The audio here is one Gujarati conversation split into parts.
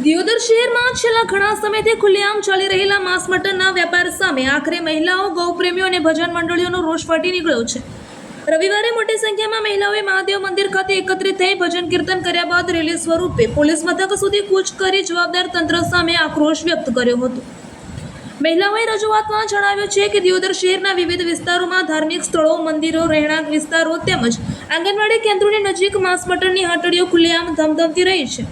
દિયોદર શહેરમાં છેલ્લા ઘણા સમયથી ખુલ્લેઆમ ચાલી રહેલા માંસ મટનના વેપાર સામે આખરે મહિલાઓ, ગૌપ્રેમીઓ અને ભજન મંડળીઓનો રોષ ફાટી નીકળ્યો છે। રવિવારે મોટી સંખ્યામાં મહિલાઓએ મહાદેવ મંદિર ખાતે એકત્રિત થઈ ભજન કીર્તન કર્યા બાદ રેલી સ્વરૂપે પોલીસ મથક સુધી કૂચ કરી જવાબદાર તંત્ર સામે આક્રોશ વ્યક્ત કર્યો હતો। મહિલાઓએ રજૂઆતમાં જણાવ્યું છે કે દિયોદર શહેરના વિવિધ વિસ્તારોમાં ધાર્મિક સ્થળો, મંદિરો, રહેણાંક વિસ્તારો તેમજ આંગણવાડી કેન્દ્રોની નજીક માંસ મટનની હાટડીઓ ખુલ્લેઆમ ધમધમતી રહી છે।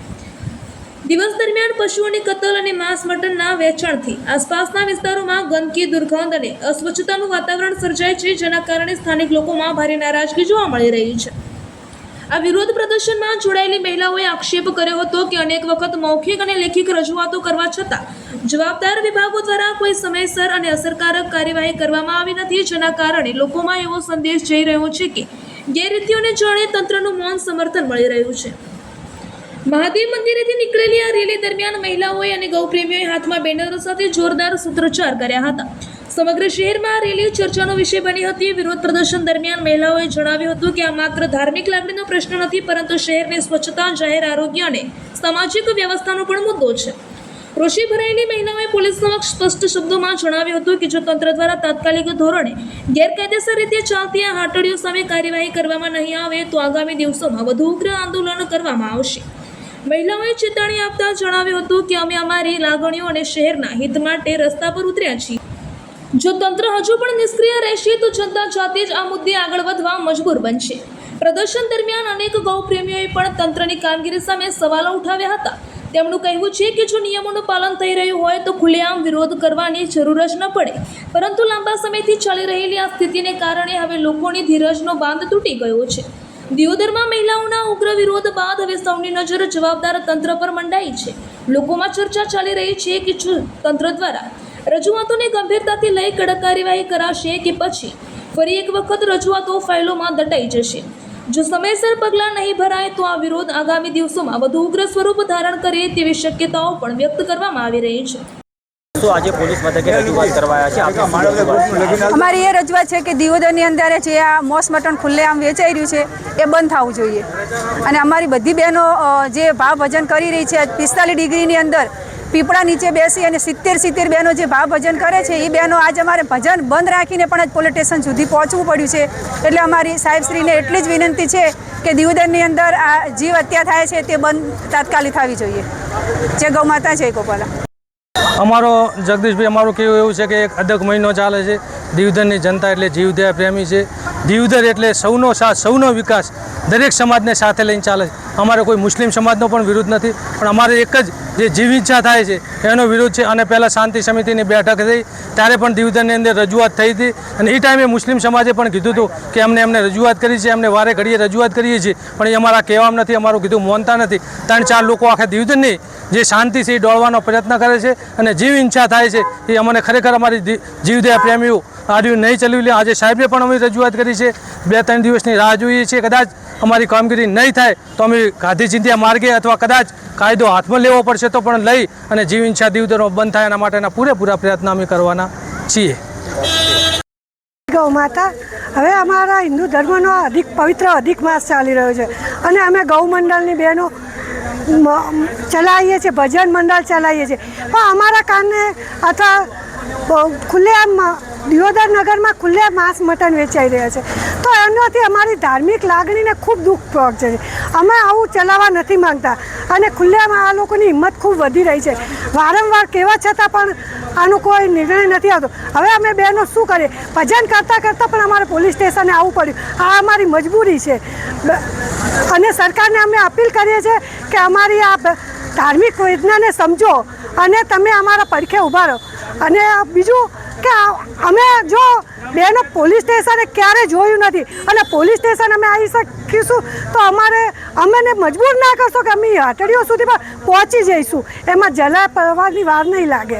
દિવસ દરમિયાન પશુઓની કતલ અને માંસ મટનના વેચાણથી આસપાસના વિસ્તારોમાં ગંદકી, દુર્ગંધ અને અસ્વચ્છતાનું વાતાવરણ સર્જાય છે, જેના કારણે સ્થાનિક લોકોમાં ભારે નારાજગી જોવા મળી રહી છે। આ વિરોધ પ્રદર્શનમાં જોડાયેલી મહિલાઓએ આક્ષેપ કર્યો હતો કે અનેક વખત મૌખિક અને લેખિત રજૂઆતો કરવા છતાં જવાબદાર વિભાગો દ્વારા કોઈ સમયસર અને અસરકારક કાર્યવાહી કરવામાં આવી નથી, જેના કારણે લોકોમાં એવો સંદેશ જઈ રહ્યો છે કે ગેરરીતિઓને જાણે તંત્રનું મૌન સમર્થન મળી રહ્યું છે। મહાદેવ મંદિરેથી નીકળેલી આ રેલી દરમિયાન મહિલાઓએ અને ગૌપ્રેમીઓએ હાથમાં બેનરો સાથે જોરદાર સૂત્રોચ્ચાર કર્યા હતા। સમગ્ર શહેરમાં આ રેલી ચર્ચાનો વિષય બની હતી। વિરોધ પ્રદર્શન દરમિયાન મહિલાઓએ જણાવ્યું હતું કે આ માત્ર ધાર્મિક લાગણીનો પ્રશ્ન નથી, પરંતુ શહેરની સ્વચ્છતા, જાહેર આરોગ્ય અને સામાજિક વ્યવસ્થાનો પણ મુદ્દો છે। રોષે ભરાયેલી મહિલાઓએ પોલીસ સમક્ષ સ્પષ્ટ શબ્દોમાં જણાવ્યું હતું કે જો તંત્ર દ્વારા તાત્કાલિક ધોરણે ગેરકાયદેસર રીતે ચાલતી આ હાટડીઓ સામે કાર્યવાહી કરવામાં નહીં આવે તો આગામી દિવસોમાં વધુ ઉગ્ર આંદોલન કરવામાં આવશે। મહિલાઓએ ચેતવણી આપતા જણાવ્યું હતું કે અમે અમારી લાગણીઓ અને શહેરના હિત માટે રસ્તા પર ઉતર્યા છીએ। જો તંત્ર હજુ પણ નિષ્ક્રિય રહેશે તો જનતા જાતે જ આ મુદ્દે આગળ વધવા મજબૂર બનશે। પ્રદર્શન દરમિયાન અનેક ગૌપ્રેમીઓએ પણ તંત્રની કામગીરી સામે સવાલો ઉઠાવ્યા હતા। તેમનું કહેવું છે કે જો નિયમોનું પાલન થઈ રહ્યું હોય તો ખુલ્લેઆમ વિરોધ કરવાની જરૂર જ ન પડે, પરંતુ લાંબા સમયથી ચાલી રહેલી આ સ્થિતિને કારણે હવે લોકોની ધીરજનો બાંધ તૂટી ગયો છે। દિયોદરમાં મહિલાઓના ઉગ્ર વિરોધ બાદ હવે સૌની નજર જવાબદાર તંત્ર પર મંડાઈ છે। લોકોમાં ચર્ચા ચાલી રહી છે કે જો તંત્ર દ્વારા રજૂઆતોને ગંભીરતાથી લઈ કડક કાર્યવાહી કરાશે કે પછી ફરી એક વખત રજૂઆતો ફાઇલોમાં દટાઈ જશે। જો સમયસર પગલાં નહીં ભરાય તો આ વિરોધ આગામી દિવસોમાં વધુ ઉગ્ર સ્વરૂપ ધારણ કરે તેવી શક્યતાઓ પણ વ્યક્ત કરવામાં આવી રહી છે। આજે પોલીસ મથકે રજૂઆત કરવાયા છે। અમારી એ રજૂઆત છે કે દિયોદરની અંદર જે આ માંસ મટન ખુલ્લેઆમ વેચાઈ રહ્યું છે એ બંધ થવું જોઈએ અને અમારી બધી બહેનો જે ભાવ ભજન કરી રહી છે 45 ડિગ્રીની અંદર પીપળા નીચે બેસી અને 70 બહેનો જે ભાવ ભજન કરે છે એ બહેનો આજે અમારે ભજન બંધ રાખીને પણ પોલીસ સ્ટેશન સુધી પહોંચવું પડ્યું છે। એટલે અમારી સાહેબશ્રીને એટલી જ વિનંતી છે કે દિયોદરની અંદર આ જીવ હત્યા થાય છે તે બંધ તાત્કાલિક થવી જોઈએ। જય ગૌ માતા, જય ગોપાલા। અમારો જગદીશભાઈ, અમારું કહેવું એવું છે કે એક અદક મહિનો ચાલે છે। દિયોદરની જનતા એટલે જીવદયા પ્રેમી છે। દિયોદર એટલે સૌનો સાથ, સૌનો વિકાસ, દરેક સમાજને સાથે લઈને ચાલે છે। અમારે કોઈ મુસ્લિમ સમાજનો પણ વિરોધ નથી, પણ અમારે એક જ જે જીવ ઈચ્છા થાય છે એનો વિરોધ છે। અને પહેલાં શાંતિ સમિતિની બેઠક થઈ ત્યારે પણ દિયોદરની અંદર રજૂઆત થઈ હતી અને એ ટાઈમે મુસ્લિમ સમાજે પણ કીધું હતું કે અમને રજૂઆત કરી છે, અમને વારે ઘડીએ રજૂઆત કરીએ છીએ, પણ એ અમારા કહેવામાં નથી, અમારું કીધું માનતા નથી। 3-4 લોકો આખા દિયોદરની જે શાંતિ છે એ દોડવાનો પ્રયત્ન કરે છે અને જીવ ઈચ્છા થાય છે એ અમને ખરેખર અમારી જીવદયા પ્રેમીઓ આર્યું નહીં ચલાવી લે। આજે સાહેબને પણ અમે રજૂઆત કરી છે, 2-3 દિવસની રાહ જોઈએ છીએ। કદાચ અમારી કામગીરી નહીં થાય તો અમે ગાંધી ચિંધ્યા માર્ગે અથવા કદાચ કાયદો હાથમાં લેવો પડશે તો પણ લઈ અને જીવ ઈચ્છા દિયોદરમાં બંધ થાય એના માટેના પૂરેપૂરા પ્રયત્ન અમે કરવાના છીએ। ગૌ માતા, હવે અમારા હિન્દુ ધર્મનો પવિત્ર અધિક માસ ચાલી રહ્યો છે અને અમે ગૌ મંડળની બહેનો ચલાવીએ છીએ, ભજન મંડળ ચલાવીએ છીએ, પણ અમારા કારણે અથવા ખુલ્લેઆમ દિયોદર નગરમાં ખુલ્લેઆમ માંસ મટન વેચાઈ રહ્યા છે તો એનાથી અમારી ધાર્મિક લાગણીને ખૂબ દુઃખ પહોંચે છે। અમે આવું ચલાવવા નથી માંગતા અને ખુલ્લેઆમ આ લોકોની હિંમત ખૂબ વધી રહી છે। વારંવાર કહેવા છતાં પણ આનો કોઈ નિર્ણય નથી આવતો। હવે અમે બહેનો શું કરીએ? ભજન કરતાં પણ અમારે પોલીસ સ્ટેશને આવવું પડ્યું। આ અમારી મજબૂરી છે અને સરકારને અમે અપીલ કરીએ છીએ કે અમારી આ ધાર્મિક વેદનાને સમજો અને તમે અમારા પડખે ઊભા રહો। અને બીજું કે અમે જો બહેનો પોલીસ સ્ટેશને ક્યારે જોયું નથી અને પોલીસ સ્ટેશન અમે આવી શકીશું તો અમને મજબૂર ના કરશો કે અમે હાટડીઓ સુધી પણ પહોંચી જઈશું, એમાં જલા પડવાની વાર નહીં લાગે।